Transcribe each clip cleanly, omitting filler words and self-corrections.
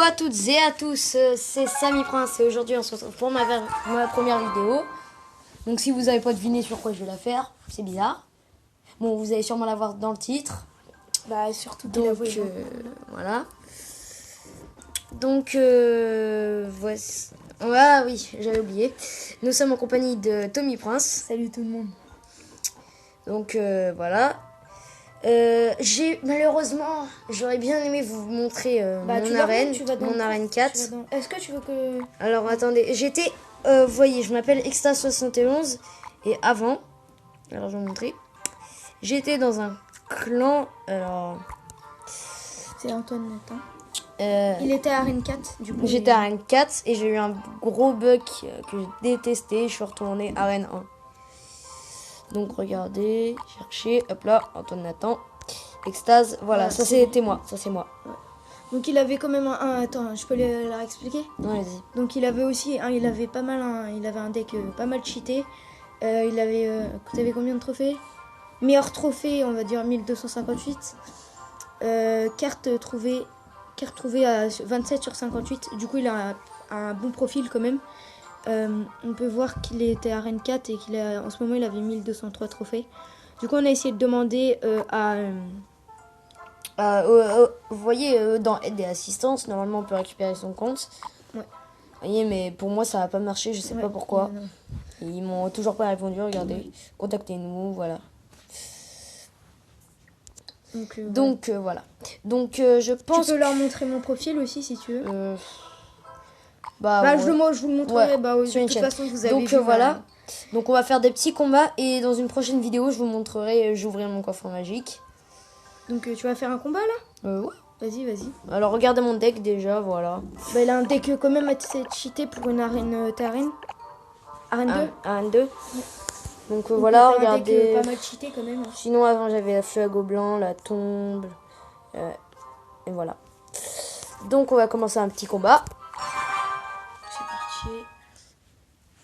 à toutes et à tous, c'est Samy Prince et aujourd'hui on se retrouve pour ma première vidéo. Donc si vous n'avez pas deviné sur quoi je vais la faire, c'est bizarre. Bon, vous allez sûrement la voir dans le titre. Bah surtout Donc voilà. Donc voici. Ah oui, j'avais oublié. Nous sommes en compagnie de Tommy Prince. Salut tout le monde. Donc voilà. Malheureusement, j'aurais bien aimé vous montrer mon arène, mon arène 4. Est-ce que tu veux que... Alors attendez, j'étais, vous voyez, je m'appelle Exta71 et avant, alors je vais vous montrer, j'étais dans un clan, alors... C'est Antoine Nathan. Il était à Arène 4, du coup. J'étais à Arène 4 et j'ai eu un gros bug que j'ai détesté, je suis retourné à Arène 1. Donc regardez, cherchez, hop là, Antoine Nathan, Extase, voilà, ça c'était moi, ça c'est moi. Ouais. Donc il avait quand même attends, je peux la expliquer? Non, vas-y. Donc il avait aussi, il avait pas mal, il avait un deck pas mal cheaté. Il avait, vous avez combien de trophées? Meilleur trophée, on va dire 1258. Carte trouvée à 27 sur 58. Du coup il a un bon profil quand même. On peut voir qu'il était à Arène 4 et en ce moment il avait 1203 trophées. Du coup on a essayé de demander vous voyez dans aide et assistance, normalement on peut récupérer son compte. Ouais. Vous voyez, mais pour moi ça n'a pas marché, je sais pas pourquoi. Ils m'ont toujours pas répondu, regardez. Contactez-nous, voilà. Donc voilà. Donc je pense... Tu peux leur montrer mon profil aussi si tu veux. Ouais. Je vous le montrerai sur une de toute chaîne. façon vous avez Donc vu, voilà. Donc on va faire des petits combats et dans une prochaine vidéo je vous montrerai, j'ouvrirai mon coffre magique. Donc tu vas faire un combat là? Ouais. Vas-y. Alors regardez mon deck déjà, voilà. Bah il a un deck quand même assez cheaté pour une arène Arène 2. Arène 2. Donc voilà, regardez. Pas mal cheaté quand même. Sinon avant j'avais la feu à gobelin, la tombe. Et voilà. Donc on va commencer un petit combat. C'est parti.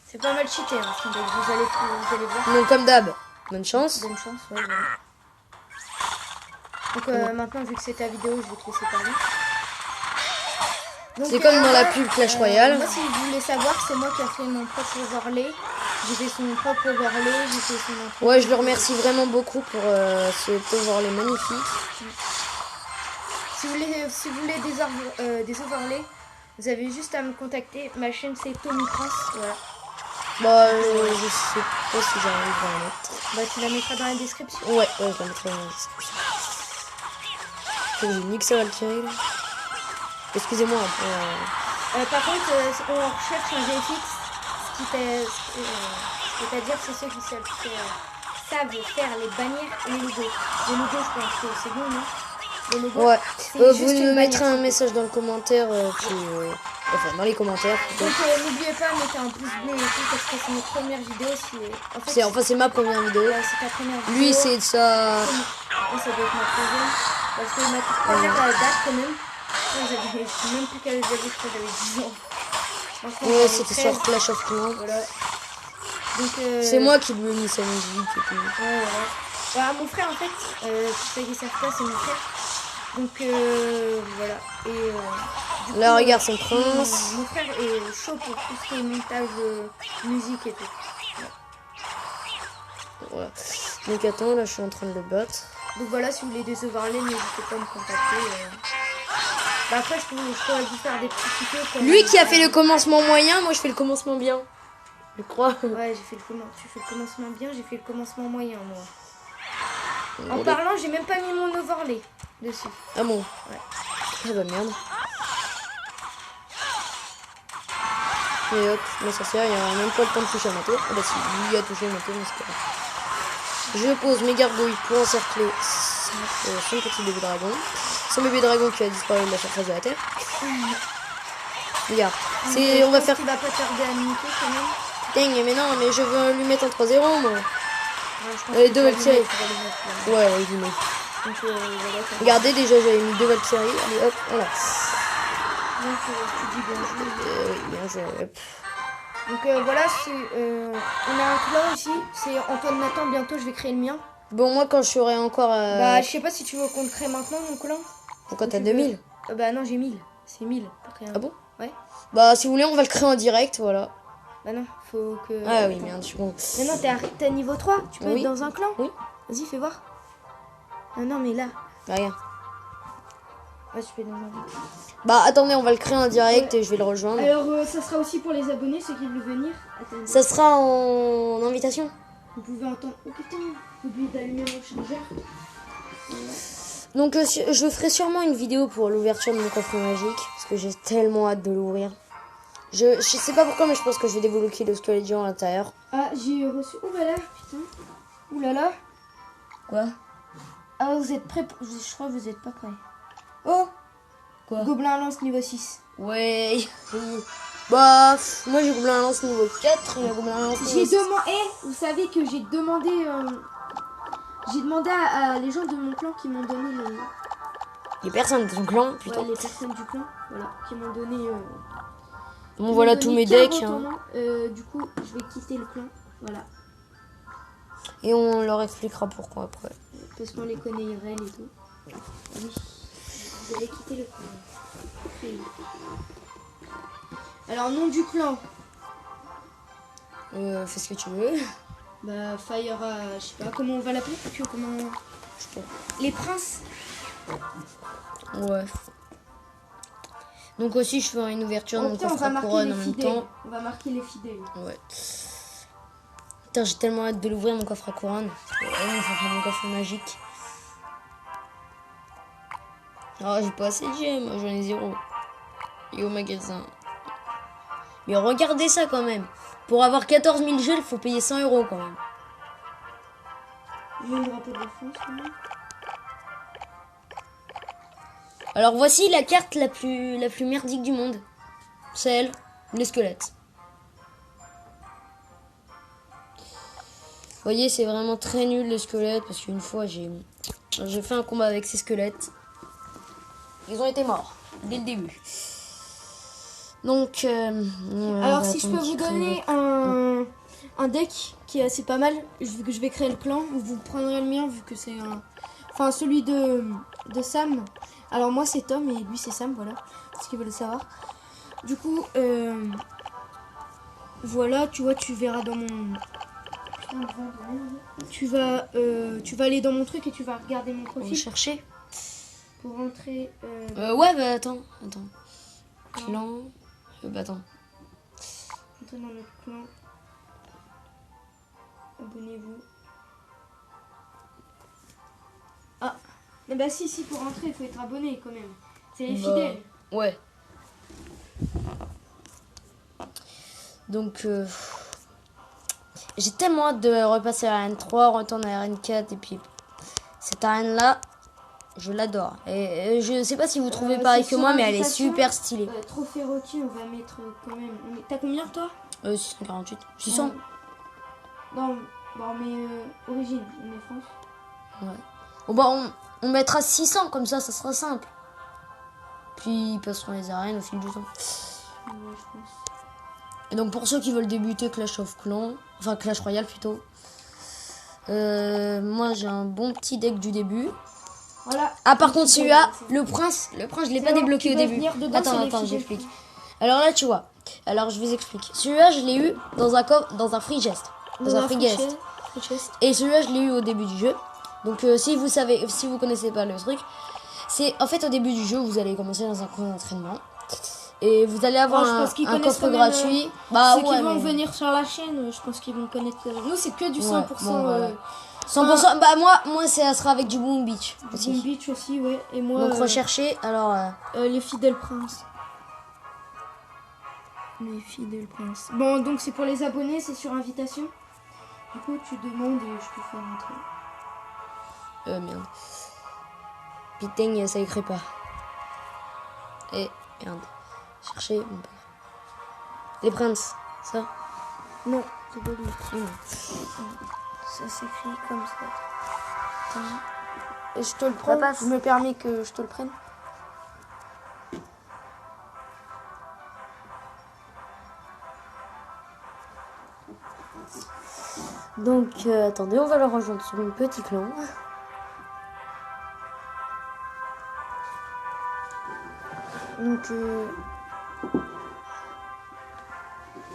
C'est pas mal cheaté hein, son deck, vous allez voir. Donc comme d'hab, bonne chance. Bonne chance, ouais. Donc maintenant vu que c'est ta vidéo, je vais te laisser parler. C'est comme dans la pub Clash Royale. Moi si vous voulez savoir, c'est moi qui ai fait mon propre overlay. J'ai fait son propre overlay, j'ai fait son... Ouais, je le remercie vraiment beaucoup pour cet overlay magnifique. Si vous voulez des overlays, vous avez juste à me contacter. Ma chaîne c'est Tommy Prince, voilà. Bah, je sais pas si j'arrive à la mettre. Bah, tu la mettras dans la description. Ouais, je la mettrai dans la description. J'ai nique ça Valkyrie là. Excusez-moi. Par contre, on recherche un GFX, c'est-à-dire c'est ceux qui savent faire les bannières et les logos. Les logos, je pense que c'est bon, non? Les logos, ouais. Vous me mettrez un bannière. Message dans le commentaire, enfin dans les commentaires. Donc n'oubliez pas de mettre un pouce bleu et tout parce que c'est notre première vidéo. C'est ma première vidéo. Ouais, c'est ta première vidéo. Lui c'est de ça. Ça doit être ma troisième. Parce que ma première date quand même. Je sais même plus quel âge j'avais, je crois que j'avais 10 ans. Ouais, c'était sur Clash of Clans. Voilà. Donc c'est moi qui lui ai mis sa musique et tout. Ouais, voilà. Bah, mon frère en fait, ceux qui savent pas, c'est mon frère. Donc voilà. Et là regarde son prince. Mon frère est chaud pour tout ce qui est montage musique et tout. Voilà. Donc attends, là je suis en train de le battre. Donc voilà, si vous voulez des overlays, n'hésitez pas à me contacter. Bah après je pourrais vous faire des petits tutos. Lui qui a fait le commencement moyen, moi je fais le commencement bien. Je crois. Ouais, tu fais le commencement bien, j'ai fait le commencement moyen moi. En parlant, j'ai même pas mis mon overlay dessus. Ah bon? Ouais. Ah bah merde. Et hop, mais ça sert, il n'y a même pas le temps de toucher à ma tour. Ah bah si, lui a touché ma tour, mais c'est pas grave. Je pose mes gargouilles pour encercler son petit bébé dragon. Son bébé dragon qui a disparu de la surface de la terre. Regarde, on va faire... Il va pas tarder à niquer quand même. Dang, mais non, mais je veux lui mettre en 3-0 moi. Ouais, deux Valkyries. Ouais, il met. Regardez, déjà j'avais mis 2 Valkyries. Allez hop, voilà. Donc tu dis bien joué. Donc voilà, on a un clan aussi, c'est Antoine Nathan, bientôt je vais créer le mien. Bon, moi quand je serai encore... Bah je sais pas si tu veux qu'on le crée maintenant mon clan. Pourquoi t'as 2000? Bah non, j'ai 1000. C'est 1000. Ah bon? Ouais. Bah, si vous voulez, on va le créer en direct, voilà. Bah non, faut que... Ah oui, merde, je suis con. Non, t'es à niveau 3. Tu peux Oui. être dans un clan. Oui. Vas-y, fais voir. Ah non, mais là. Bah, regarde. Ouais, tu peux être dans un clan. Bah, attendez, on va le créer en direct Ouais. et je vais le rejoindre. Alors, ça sera aussi pour les abonnés, ceux qui veulent venir. Attendez. Ça sera en invitation. Vous pouvez entendre... Oh putain, j'ai oublié d'allumer mon chargeur. Donc, je ferai sûrement une vidéo pour l'ouverture de mon coffre magique. Parce que j'ai tellement hâte de l'ouvrir. Je sais pas pourquoi, mais je pense que je vais débloquer le squelette géant à l'intérieur. Ah, j'ai reçu... Oh là là, putain. Ouh là là. Quoi? Ah, vous êtes prêts? Je crois que vous êtes pas prêts. Oh, Quoi? Gobelin lance niveau 6. Ouais. Bah, moi j'ai gobelin à lance niveau 4 et gobelin à lance niveau J'ai 6. demandé... vous savez que j'ai demandé... J'ai demandé à les gens de mon clan qui m'ont donné Les personnes de ton clan, putain. ouais, les personnes du clan, voilà, qui m'ont donné... Bon, voilà tous mes decks. Hein. Du coup, je vais quitter le clan, voilà. Et on leur expliquera pourquoi après. Parce qu'on les connaît Irel et tout. Oui, vous allez quitter le clan. Oui. Alors, nom du clan. Fais ce que tu veux. Bah, Fire, je sais pas comment on va l'appeler. Comment... Les princes. Ouais. Donc aussi, je ferai une ouverture de mon Putain, on coffre va à marquer couronne les en même fidèles. temps. On va marquer les fidèles. Ouais. Putain, j'ai tellement hâte de l'ouvrir mon coffre à couronne. Ouais, ça fait mon coffre magique. Oh, j'ai pas assez de gemmes, j'en ai 0. Et au magasin. Mais regardez ça quand même. Pour avoir 14 000 gels, il faut payer 100 € quand même. J'ai le drapeau de la France, quand même. Alors voici la carte la plus merdique du monde. C'est elle, les squelettes. Vous voyez, c'est vraiment très nul les squelettes parce qu'une fois j'ai fait un combat avec ces squelettes. Ils ont été morts dès le début. Donc, alors si je peux vous donner un deck qui est assez pas mal, vu que je vais créer le clan, vous prendrez le mien vu que c'est un... Enfin celui de Sam. Alors moi c'est Tom et lui c'est Sam, voilà. Ce qu'ils veulent savoir. Du coup, voilà, tu vois, tu verras dans mon... Tu vas aller dans mon truc et tu vas regarder mon profil. Chercher. Pour rentrer... Ouais, bah attends. Clan. Bah attends. Entrez dans notre clan. Abonnez-vous. Ah, bah si, pour rentrer, il faut être abonné quand même. C'est les fidèles. Ouais. Donc, j'ai tellement hâte de repasser à l'arène 3, retourner à l'arène 4 et puis cette arène-là, je l'adore. Et je sais pas si vous trouvez pareil que moi, mais elle est super stylée. Trophée Rocky, on va mettre quand même... T'as combien toi 648. 600. Non, mais origine, on est France. Ouais. Bon bah on mettra 600 comme ça sera simple. Puis ils passeront les arènes au fil du temps. Ouais, je pense. Et donc pour ceux qui veulent débuter Clash of Clans, enfin Clash Royale plutôt, moi j'ai un bon petit deck du début. Voilà. Ah par contre celui-là, le prince je l'ai pas débloqué au début. Attends, j'explique. Alors là tu vois, alors je vous explique. Celui-là je l'ai eu dans un free chest. Dans un free guest. Et celui-là je l'ai eu au début du jeu. Donc si vous connaissez pas le truc, c'est en fait au début du jeu vous allez commencer dans un coin d'entraînement. Et vous allez avoir un coffre gratuit. Ceux qui vont venir sur la chaîne, je pense qu'ils vont connaître. Nous, c'est que du 100%. Bon, voilà. 100%. Bah moi, ça sera avec du Boom Beach aussi. Boom Beach aussi, ouais. Et moi. Donc recherchez. Alors. Les fidèles princes. Les fidèles princes. Bon, donc c'est pour les abonnés, c'est sur invitation. Du coup, tu demandes et je te fais rentrer. Merde. Putain, ça écrit pas. Et merde. Chercher. Les princes, ça? Non, c'est pas lui. Ça s'écrit comme ça. Et je te le prends. Je me permets que je te le prenne. Donc, attendez, on va le rejoindre sur mon petit clan. Donc,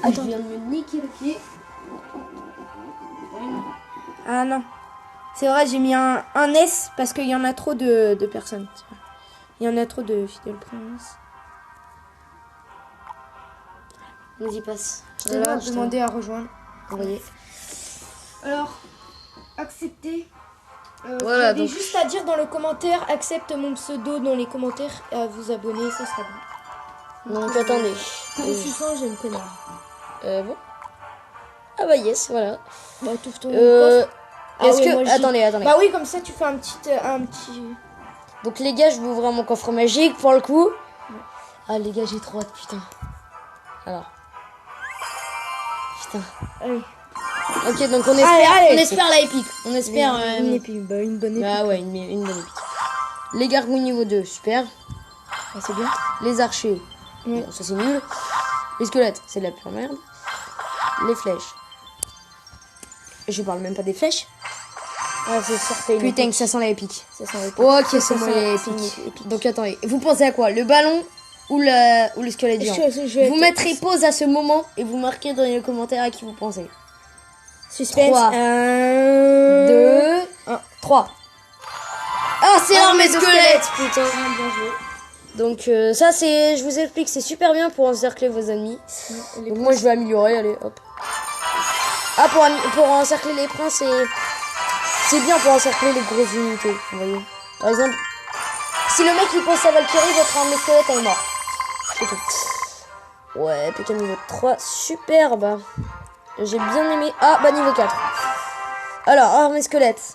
Ah, je viens de me niquer le pied. ah non. C'est vrai, j'ai mis un S parce qu'il y en a trop de personnes. Il y en a trop de fidèles princes. Vas-y, passe. Je t'ai demandé à rejoindre. Envoyé. Alors, accepter. Voilà, Vous avez donc- juste à dire dans le commentaire, accepte mon pseudo dans les commentaires et à vous abonner, ça sera bon. Donc, attendez. Pour 600, j'ai une connard. Bon. Ah bah yes, voilà. Bah, t'ouvres ton Euh, coffre. Ah Est-ce ouais, que... moi, je dis- Attendez. Bah oui, comme ça, tu fais un petit... Donc les gars, je vais ouvrir mon coffre magique pour le coup. Ah les gars, j'ai trop hâte, putain. Alors. Putain. Allez. Ok, donc on espère, allez. on espère la épique. On espère... Une épique, bah, une bonne épique. Bah ouais, une bonne épique. Les gargouilles niveau 2, super. Ah, c'est bien. Les archers, Ouais. bon, ça c'est nul. Les squelettes, c'est de la pure merde. Les flèches. Je parle même pas des flèches. Ah, c'est certain. Putain que ça sent la épique. Ça sent l'épique. Ok, c'est Ça moi sent- les c'est une épiques. épique. Donc attendez, vous pensez à quoi? Le ballon ou le squelette géant? Je vais Vous te- mettrez pause à ce moment et vous marquez dans les commentaires à qui vous pensez. Suspense. 3, 1, 2, 1, 3. Ah, c'est Ah, l'armée mais de de squelettes, putain. bien joué. Donc ça c'est, je vous explique, c'est super bien pour encercler vos ennemis. Donc moi je vais améliorer, allez hop. Ah pour encercler les princes, c'est bien pour encercler les grosses unités, vous voyez. Par exemple, si le mec il pose sa Valkyrie, votre armée squelette elle est morte. C'est tout. Ouais, PK niveau 3, superbe. J'ai bien aimé. Ah bah niveau 4. Alors, armée squelette.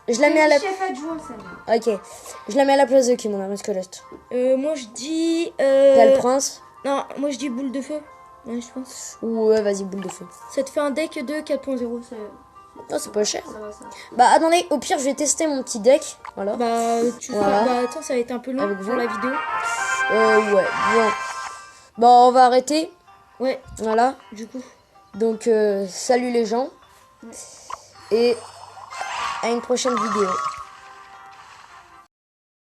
Je la mets à la... Chef adjoint, ça. Ok. Je la mets à la place de qui, mon armée squelette? Moi, je dis... T'as le prince? Non, moi, je dis boule de feu. Ouais, je pense. Ouais, vas-y, boule de feu. Ça te fait un deck de 4.0. Ça... Non, c'est pas cher. ça va, ça. Bah attendez, au pire je vais tester mon petit deck. Voilà. Bah, tu Voilà. fais... Bah, attends, ça va être un peu long Avec pour vous. la vidéo. Ouais, bon. Bon, on va arrêter. Ouais, Voilà. du coup. Donc, salut les gens. Et à une prochaine vidéo.